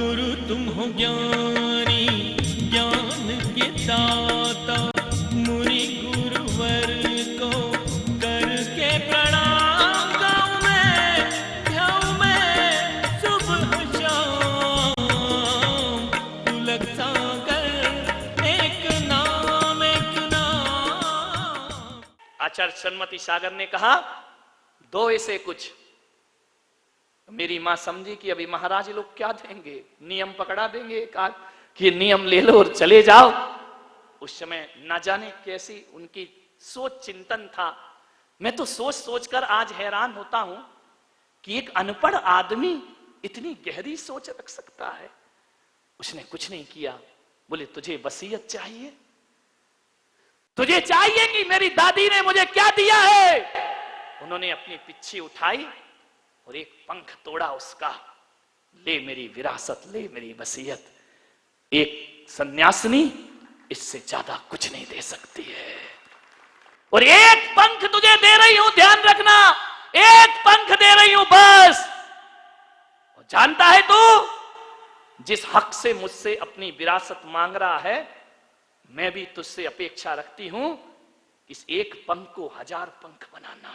गुरु तुम हो ज्ञानी ज्ञान के दाता, मुनि गुरुवर को करके प्रणाम गाऊं मैं सुबह शाम। तुलक सागर एक नाम एक नाम। आचार्य सन्मति सागर ने कहा दो ऐसे कुछ। मेरी मां समझी कि अभी महाराज लोग क्या देंगे, नियम पकड़ा देंगे एक आध कि नियम ले लो और चले जाओ। उस समय ना जाने कैसी उनकी सोच चिंतन था। मैं तो सोच सोचकर आज हैरान होता हूं कि एक अनपढ़ आदमी इतनी गहरी सोच रख सकता है। उसने कुछ नहीं किया। बोले तुझे वसीयत चाहिए, तुझे चाहिए कि मेरी दादी ने मुझे क्या दिया है। उन्होंने अपनी पिच्छी उठाई और एक पंख तोड़ा उसका। ले मेरी विरासत, ले मेरी वसीयत। एक सन्यासिनी इससे ज्यादा कुछ नहीं दे सकती है। और एक पंख तुझे दे रही हूं, ध्यान रखना, एक पंख दे रही हूं बस। और जानता है तू जिस हक से मुझसे अपनी विरासत मांग रहा है, मैं भी तुझसे अपेक्षा रखती हूं इस एक पंख को 1000 पंख बनाना।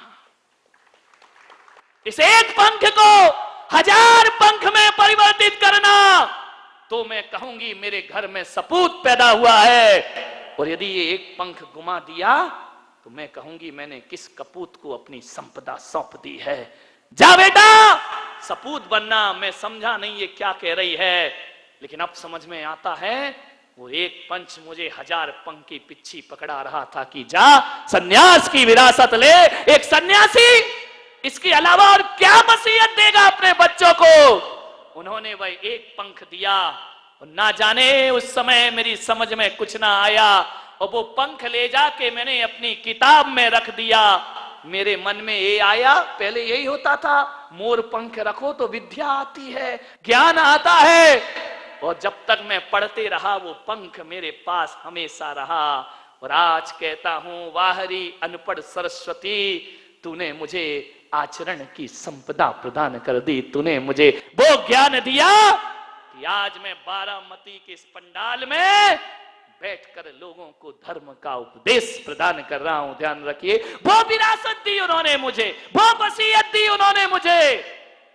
इस एक पंख को 1000 पंख में परिवर्तित करना। तो मैं कहूंगी मेरे घर में सपूत पैदा हुआ है। और यदि ये एक पंख गुमा दिया तो मैं कहूंगी मैंने किस कपूत को अपनी संपदा सौंप दी है। जा बेटा सपूत बनना। मैं समझा नहीं ये क्या कह रही है, लेकिन अब समझ में आता है वो एक पंच मुझे 1000 पंख की पिच्छी पकड़ा रहा था कि जा सन्यास की विरासत ले। एक सन्यासी इसके अलावा और क्या वसीयत देगा अपने बच्चों को। उन्होंने वह एक पंख दिया और ना जाने उस समय मेरी समझ में कुछ ना आया और वो पंख ले जाके मैंने अपनी किताब में रख दिया। मेरे मन में ये आया, पहले यही होता था मोर पंख रखो तो विद्या आती है, ज्ञान आता है। और जब तक मैं पढ़ते रहा वो पंख मेरे पास हमेशा रहा। और आज कहता हूं वाहरी अनपढ़ सरस्वती, तूने मुझे आचरण की संपदा प्रदान कर दी। तूने मुझे वो ज्ञान दिया कि आज मैं बारामती के इस पंडाल में बैठकर लोगों को धर्म का उपदेश प्रदान कर रहा हूं। ध्यान रखिए, वो विरासत दी उन्होंने मुझे, वो वसीयत दी उन्होंने मुझे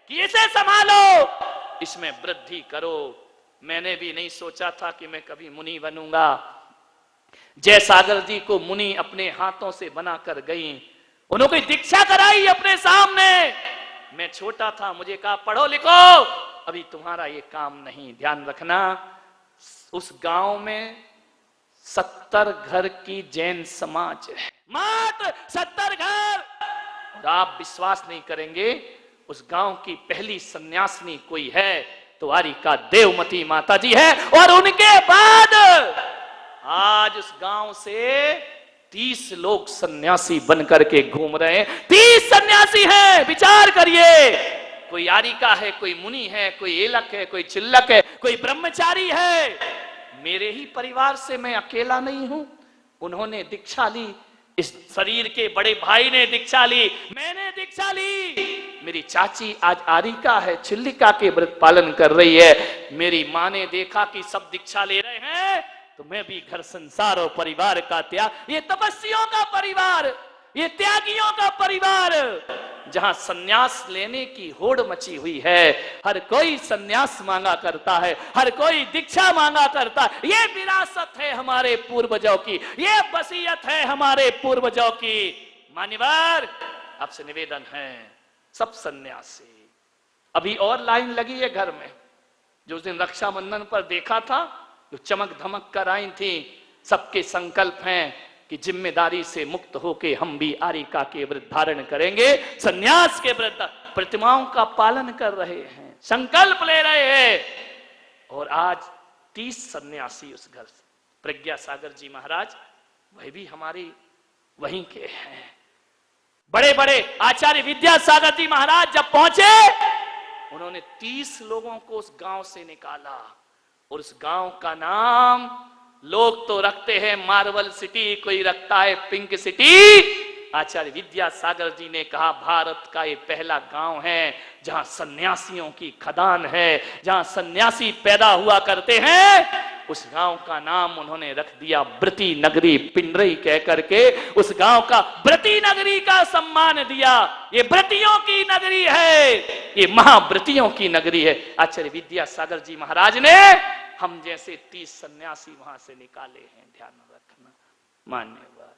कि इसे संभालो, इसमें वृद्धि करो। मैंने भी नहीं सोचा था कि मैं कभी मुनि बनूंगा। जयसागर जी को मुनि अपने हाथों से बनाकर गई, उन्होंने दीक्षा कराई अपने सामने। मैं छोटा था, मुझे कहा पढ़ो लिखो, अभी तुम्हारा ये काम नहीं। ध्यान रखना, उस गांव में 70 घर की जैन समाज है, मात्र 70 घर। और आप विश्वास नहीं करेंगे, उस गांव की पहली सन्यासिनी कोई है तो वारिका देवमती माता जी है। और उनके बाद आज उस गांव से 30 लोग सन्यासी बनकर के घूम रहे हैं। 30 सन्यासी हैं, विचार करिए। कोई यारिका है, कोई मुनि है, कोई एलक है, कोई चिल्लक है, कोई ब्रह्मचारी है। मेरे ही परिवार से मैं अकेला नहीं हूं। उन्होंने दीक्षा ली, इस शरीर के बड़े भाई ने दीक्षा ली, मैंने दीक्षा ली। मेरी चाची आज आरिका है, चिल्लिका के व्रत पालन कर रही है। मेरी माँ ने देखा कि सब दीक्षा ले रहे हैं तो मैं भी घर संसार और परिवार का त्याग, ये तपस्वियों का परिवार, ये त्यागियों का परिवार, जहां सन्यास लेने की होड़ मची हुई है। हर कोई सन्यास मांगा करता है, हर कोई दीक्षा मांगा करता है। ये विरासत है हमारे पूर्वजों की, ये वसीयत है हमारे पूर्वजों की। मान्यवर, आपसे निवेदन है, सब सन्यासी, अभी और लाइन लगी है घर में। जो उस दिन रक्षाबंधन पर देखा था, जो चमक धमक कर आई थी, सबके संकल्प हैं कि जिम्मेदारी से मुक्त होके हम भी आरिका के व्रत धारण करेंगे, सन्यास के व्रत, प्रतिमाओं का पालन कर रहे हैं, संकल्प ले रहे हैं। और आज 30 सन्यासी उस घर से, प्रज्ञा सागर जी महाराज वह भी हमारी वहीं के हैं। बड़े बड़े आचार्य विद्यासागर जी महाराज जब पहुंचे, उन्होंने 30 लोगों को उस गांव से निकाला। और उस गांव का नाम लोग तो रखते हैं मार्बल सिटी, कोई रखता है पिंक सिटी, आचार्य विद्यासागर जी ने कहा भारत का ये पहला गांव है जहां सन्यासियों की खदान है, जहां सन्यासी पैदा हुआ करते हैं। उस गांव का नाम उन्होंने रख दिया ब्रती नगरी, पिंडरई कह करके उस गांव का ब्रती नगरी का सम्मान दिया। ये ब्रतियों की नगरी है, ये महाब्रतियों की नगरी है। आचार्य विद्यासागर जी महाराज ने हम जैसे 30 सन्यासी वहां से निकाले हैं, ध्यान रखना मान्यवर।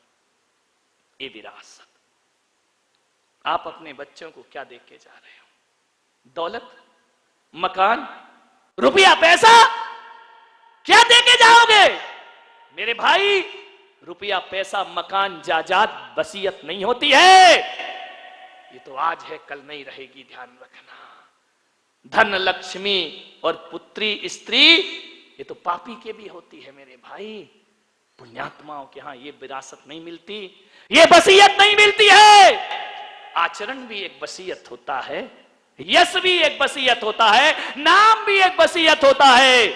ये विरासत आप अपने बच्चों को क्या देख के जा रहे हो? दौलत, मकान, रुपया, पैसा क्या देके जाओगे? मेरे भाई, रुपया, पैसा, मकान, जायदाद वसीयत नहीं होती है। ये तो आज है, कल नहीं रहेगी, ध्यान रखना। धन, लक्ष्मी और पुत्री, स्त्री, ये तो पापी के भी होती है मेरे भाई। पुण्यात्माओं के यहां ये विरासत नहीं मिलती, ये वसीयत नहीं मिलती है। आचरण भी एक वसीयत होता है, यश भी एक वसीयत होता है, नाम भी एक वसीयत होता है।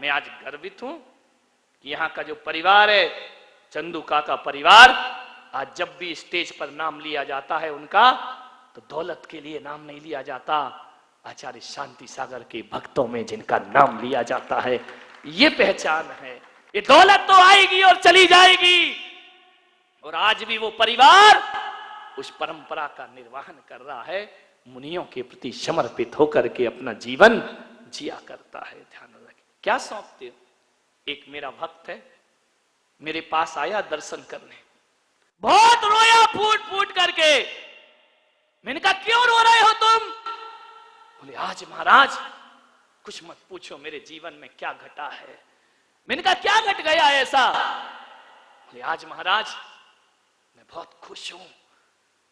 मैं आज गर्वित हूं कि यहां का जो परिवार है, चंदू काका परिवार, आज जब भी स्टेज पर नाम लिया जाता है उनका, तो दौलत के लिए नाम नहीं लिया जाता। आचार्य शांति सागर के भक्तों में जिनका नाम लिया जाता है, ये पहचान है। ये दौलत तो आएगी और चली जाएगी, और आज भी वो परिवार उस परंपरा का निर्वहन कर रहा है, मुनियों के प्रति समर्पित होकर के अपना जीवन जिया करता है। ध्यान रखें, क्या सौंपते हो? एक मेरा भक्त है, मेरे पास आया दर्शन करने, बहुत रोया फूट फूट करके। मैंने कहा क्यों रो रहे हो तुम? बोले आज महाराज कुछ मत पूछो, मेरे जीवन में क्या घटा है। मैंने कहा क्या घट गया ऐसा? बोले आज महाराज मैं बहुत खुश हूं।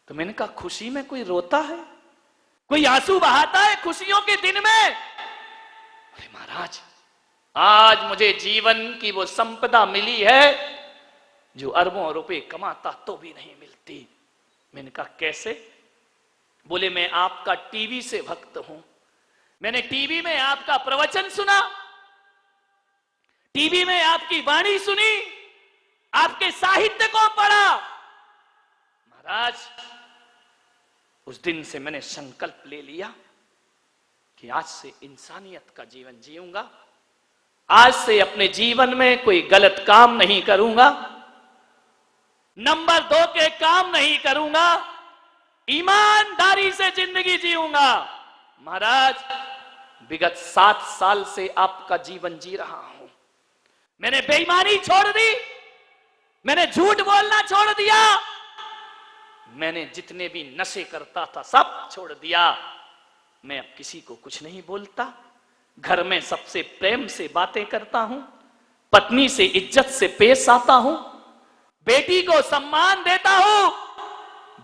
तो मैंने कहा खुशी में कोई रोता है, कोई आंसू बहाता है खुशियों के दिन में? बोले महाराज आज मुझे जीवन की वो संपदा मिली है जो अरबों रुपए कमाता तो भी नहीं मिलती। मैंने कहा कैसे? बोले मैं आपका टीवी से भक्त हूं, मैंने टीवी में आपका प्रवचन सुना, टीवी में आपकी वाणी सुनी, आपके साहित्य को पढ़ा। महाराज उस दिन से मैंने संकल्प ले लिया कि आज से इंसानियत का जीवन जीऊंगा, आज से अपने जीवन में कोई गलत काम नहीं करूंगा, नंबर 2 के काम नहीं करूंगा, ईमानदारी से जिंदगी जीऊंगा। महाराज विगत 7 साल से आपका जीवन जी रहा हूं। मैंने बेईमानी छोड़ दी, मैंने झूठ बोलना छोड़ दिया, मैंने जितने भी नशे करता था सब छोड़ दिया। मैं अब किसी को कुछ नहीं बोलता, घर में सबसे प्रेम से बातें करता हूं, पत्नी से इज्जत से पेश आता हूं, बेटी को सम्मान देता हूं,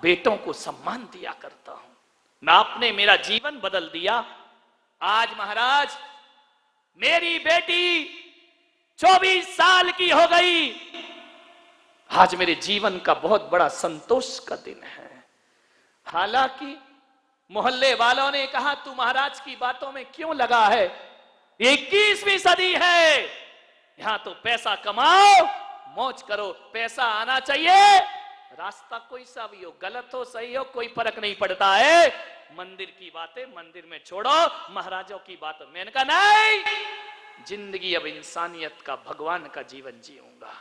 बेटों को सम्मान दिया करता हूं। मैं आपने मेरा जीवन बदल दिया। आज महाराज मेरी बेटी 24 साल की हो गई। आज मेरे जीवन का बहुत बड़ा संतोष का दिन है। हालांकि मोहल्ले वालों ने कहा तू महाराज की बातों में क्यों लगा है, ये 21वीं सदी है, यहां तो पैसा कमाओ मौज करो, पैसा आना चाहिए, रास्ता कोई सा भी हो, गलत हो सही हो कोई फर्क नहीं पड़ता है, मंदिर की बातें मंदिर में छोड़ो, महाराजों की बात। मैंने कहा नहीं, जिंदगी अब इंसानियत का, भगवान का जीवन जीऊंगा।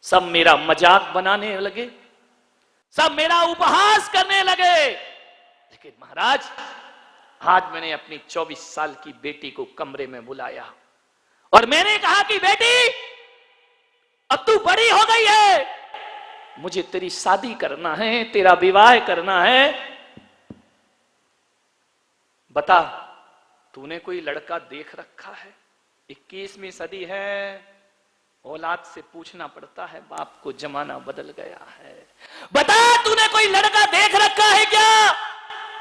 सब मेरा मजाक बनाने लगे, सब मेरा उपहास करने लगे, लेकिन महाराज आज मैंने अपनी 24 साल की बेटी को कमरे में बुलाया और मैंने कहा कि बेटी अब तू बड़ी हो गई है, मुझे तेरी शादी करना है, तेरा विवाह करना है। बता तूने कोई लड़का देख रखा है? 21वीं सदी है, औलाद से पूछना पड़ता है, बाप को जमाना बदल गया है। बता तूने कोई लड़का देख रखा है क्या?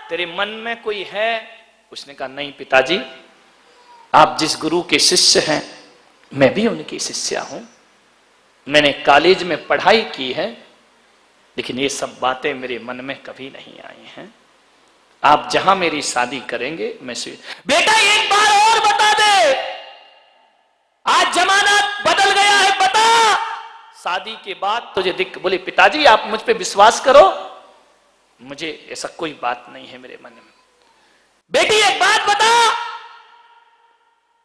तेरे मन में कोई है? उसने कहा नहीं पिताजी, आप जिस गुरु के शिष्य हैं मैं भी उनकी शिष्या हूं, मैंने कॉलेज में पढ़ाई की है, लेकिन ये सब बातें मेरे मन में कभी नहीं आई हैं। आप जहां मेरी शादी करेंगे मैं बेटा एक बार और बता दे, आज जमाना बदल गया है, बता शादी के बाद तुझे बोले पिताजी आप मुझ पे विश्वास करो, मुझे ऐसा कोई बात नहीं है मेरे मन में। बेटी एक बात बता,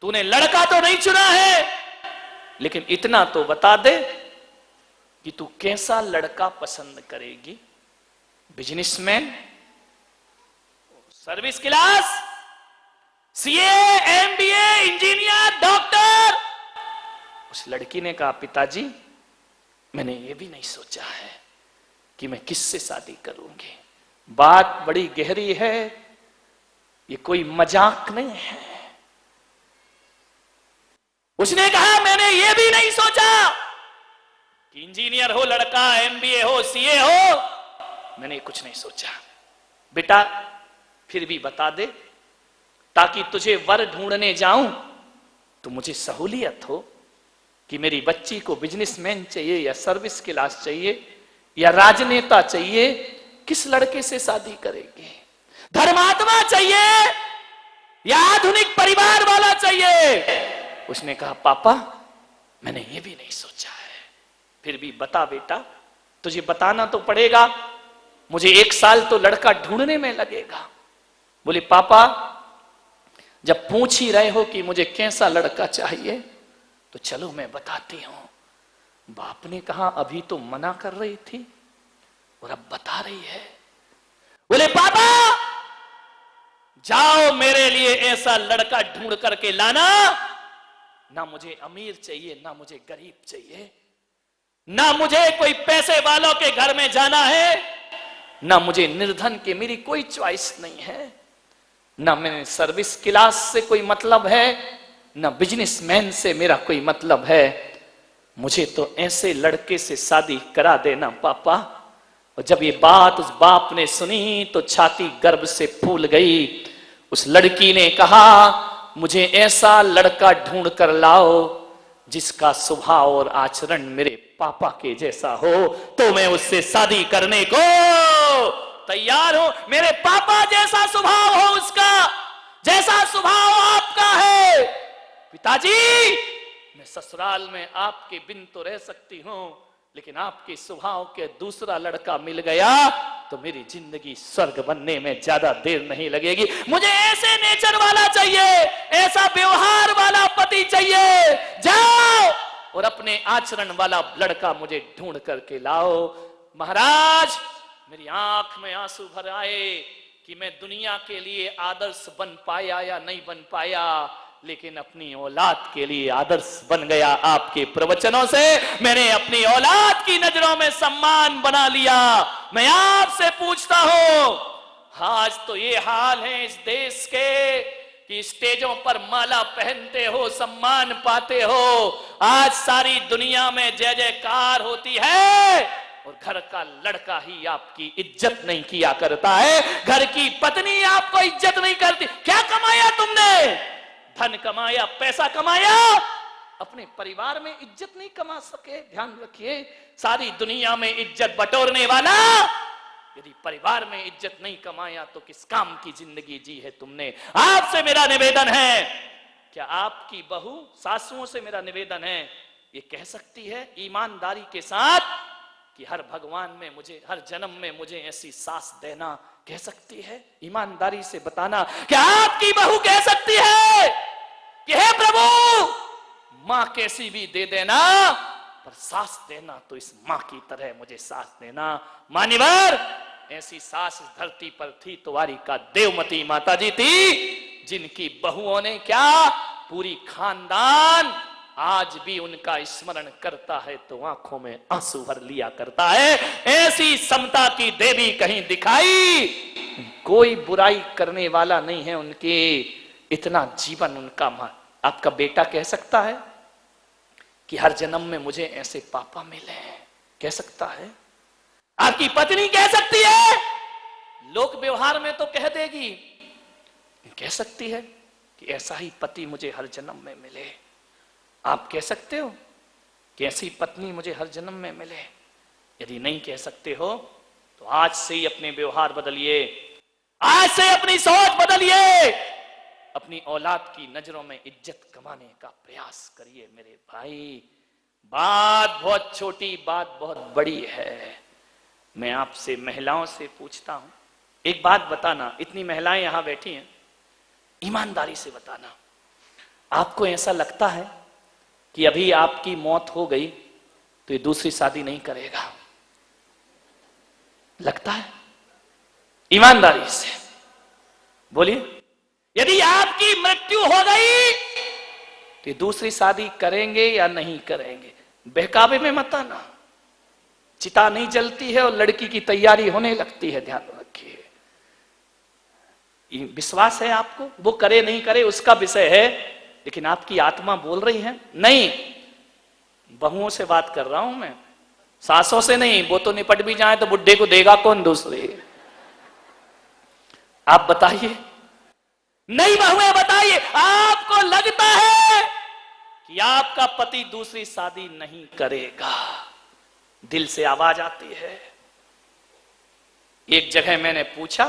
तूने लड़का तो नहीं चुना है, लेकिन इतना तो बता दे कि तू कैसा लड़का पसंद करेगी? Businessman, service class, CA, MBA, engineer, doctor? उस लड़की ने कहा पिताजी मैंने ये भी नहीं सोचा है कि मैं किससे शादी करूंगी। बात बड़ी गहरी है, ये कोई मजाक नहीं है। उसने कहा मैंने ये भी नहीं सोचा कि इंजीनियर हो लड़का, एमबीए हो, सीए हो, मैंने कुछ नहीं सोचा। बेटा फिर भी बता दे, ताकि तुझे वर ढूंढने जाऊं तो मुझे सहूलियत हो कि मेरी बच्ची को बिजनेसमैन चाहिए या सर्विस क्लास चाहिए या राजनेता चाहिए, किस लड़के से शादी करेगी? धर्मात्मा चाहिए या आधुनिक परिवार वाला चाहिए? उसने कहा पापा मैंने ये भी नहीं सोचा है। फिर भी बता बेटा, तुझे बताना तो पड़ेगा, मुझे 1 साल तो लड़का ढूंढने में लगेगा। बोले पापा जब पूछ ही रहे हो कि मुझे कैसा लड़का चाहिए तो चलो मैं बताती हूं। बाप ने कहा अभी तो मना कर रही थी और अब बता रही है। बोले पापा जाओ मेरे लिए ऐसा लड़का ढूंढ करके लाना, ना मुझे अमीर चाहिए ना मुझे गरीब चाहिए, ना मुझे कोई पैसे वालों के घर में जाना है, ना मुझे निर्धन के, मेरी कोई चॉइस नहीं है, ना मैंने सर्विस क्लास से कोई मतलब है, ना बिजनेसमैन से मेरा कोई मतलब है, मुझे तो ऐसे लड़के से शादी करा देना पापा। और जब ये बात उस बाप ने सुनी तो छाती गर्व से फूल गई। उस लड़की ने कहा मुझे ऐसा लड़का ढूंढ कर लाओ जिसका स्वभाव और आचरण मेरे पापा के जैसा हो, तो मैं उससे शादी करने को तैयार हूं। मेरे पापा जैसा स्वभाव हो उसका, जैसा स्वभाव आपका है। पिताजी मैं ससुराल में आपके बिन तो रह सकती हूं, लेकिन आपके स्वभाव के दूसरा लड़का मिल गया तो मेरी जिंदगी स्वर्ग बनने में ज्यादा देर नहीं लगेगी। मुझे ऐसे नेचर वाला चाहिए, ऐसा व्यवहार वाला पति चाहिए। जाओ और अपने आचरण वाला लड़का मुझे ढूंढ करके लाओ। महाराज मेरी आंख में आंसू भर आए कि मैं दुनिया के लिए आदर्श बन पाया या नहीं बन पाया, लेकिन अपनी औलाद के लिए आदर्श बन गया। आपके प्रवचनों से मैंने अपनी औलाद की नजरों में सम्मान बना लिया। मैं आपसे पूछता हूं, आज तो ये हाल है इस देश के कि स्टेजों पर माला पहनते हो, सम्मान पाते हो, आज सारी दुनिया में जय जयकार होती है, और घर का लड़का ही आपकी इज्जत नहीं किया करता है, घर की पत्नी आपको इज्जत नहीं करती। क्या कमाया तुमने? धन कमाया, पैसा कमाया, अपने परिवार में इज्जत नहीं कमा सके। ध्यान रखिए, सारी दुनिया में इज्जत बटोरने वाला यदि परिवार में इज्जत नहीं कमाया तो किस काम की जिंदगी जी है तुमने। आपसे मेरा निवेदन है, क्या आपकी बहू, सासुओं से मेरा निवेदन है, ये कह सकती है ईमानदारी के साथ कि हर भगवान में मुझे, हर जन्म में मुझे ऐसी सास देना? कह सकती है? ईमानदारी से बताना, क्या आपकी बहू कह सकती है कि हे प्रभु मां कैसी भी दे देना, पर सास देना तो इस मां की तरह मुझे सास देना? मान्यवर, ऐसी सास इस धरती पर थी, तुम्हारी का देवमती माता जी थी, जिनकी बहुओं ने क्या, पूरी खानदान आज भी उनका स्मरण करता है तो आंखों में आंसू भर लिया करता है। ऐसी समता की देवी कहीं दिखाई? कोई बुराई करने वाला नहीं है उनके, इतना जीवन उनका। आपका बेटा कह सकता है कि हर जन्म में मुझे ऐसे पापा मिले? कह सकता है? आपकी पत्नी कह सकती है? लोक व्यवहार में तो कह देगी, कह सकती है कि ऐसा ही पति मुझे हर जन्म में मिले। आप कह सकते हो कि ऐसी पत्नी मुझे हर जन्म में मिले? यदि नहीं कह सकते हो तो आज से ही अपने व्यवहार बदलिए, आज से अपनी सोच बदलिए, अपनी औलाद की नजरों में इज्जत कमाने का प्रयास करिए। मेरे भाई, बात बहुत छोटी, बात बहुत बड़ी है। मैं आपसे महिलाओं से पूछता हूं, एक बात बताना, इतनी महिलाएं यहां बैठी हैं, ईमानदारी से बताना, आपको ऐसा लगता है कि अभी आपकी मौत हो गई तो ये दूसरी शादी नहीं करेगा? लगता है? ईमानदारी से बोलिए। यदि आपकी मृत्यु हो गई तो ये दूसरी शादी करेंगे या नहीं करेंगे? बहकावे में मत आना। चिता नहीं जलती है और लड़की की तैयारी होने लगती है, ध्यान रखिए। विश्वास है आपको, वो करे नहीं करे उसका विषय है, लेकिन आपकी आत्मा बोल रही है नहीं। बहुओं से बात कर रहा हूं मैं, सासों से नहीं। वो तो निपट भी जाए तो बुड्ढे को देगा कौन दूसरे? आप बताइए, नहीं बहुएं बताइए, आपको लगता है कि आपका पति दूसरी शादी नहीं करेगा? दिल से आवाज आती है। एक जगह मैंने पूछा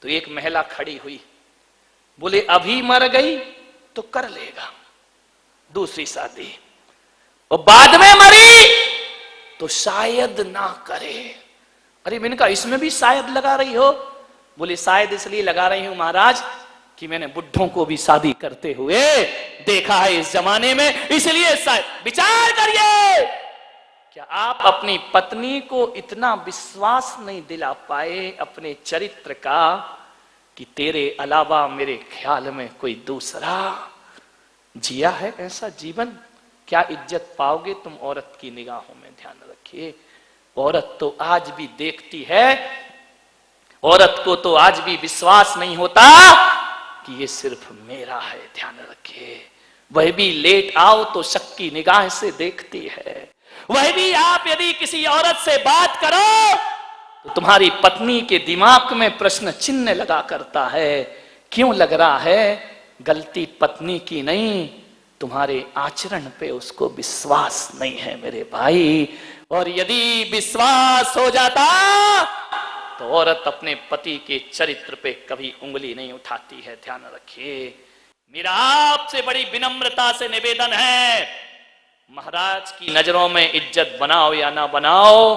तो एक महिला खड़ी हुई, बोले अभी मर गई तो कर लेगा दूसरी शादी, और बाद में मरी तो शायद ना करे। अरे मैंने कहा इसमें भी शायद लगा रही हो? बोले शायद इसलिए लगा रही हूं महाराज कि मैंने बुढ़ों को भी शादी करते हुए देखा है इस जमाने में, इसलिए शायद। विचार करिए, क्या आप अपनी पत्नी को इतना विश्वास नहीं दिला पाए अपने चरित्र का कि तेरे अलावा मेरे ख्याल में कोई दूसरा जिया है ऐसा जीवन? क्या इज्जत पाओगे तुम औरत की निगाहों में? ध्यान रखिए, औरत तो आज भी देखती है, औरत को तो आज भी विश्वास नहीं होता कि ये सिर्फ मेरा है। ध्यान रखिए, वह भी लेट आओ तो शक की निगाह से देखती है। वह भी आप यदि किसी औरत से बात करो तो तुम्हारी पत्नी के दिमाग में प्रश्न चिन्ह लगा करता है। क्यों लग रहा है? गलती पत्नी की नहीं, तुम्हारे आचरण पे उसको विश्वास नहीं है मेरे भाई। और यदि विश्वास हो जाता तो औरत अपने पति के चरित्र पे कभी उंगली नहीं उठाती है। ध्यान रखिए, मेरा आपसे बड़ी विनम्रता से निवेदन है, महाराज की नजरों में इज्जत बनाओ या ना बनाओ,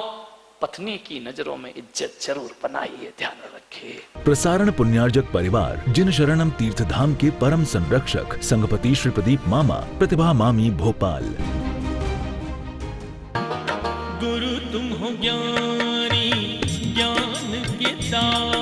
पत्नी की नजरों में इज्जत जरूर बनाइए। ध्यान रखिए। प्रसारण पुण्यार्जक परिवार जिन शरणम तीर्थ धाम के परम संरक्षक संघपति श्री प्रदीप मामा, प्रतिभा मामी, भोपाल। गुरु तुम हो ज्ञानी, ज्ञान के सागर,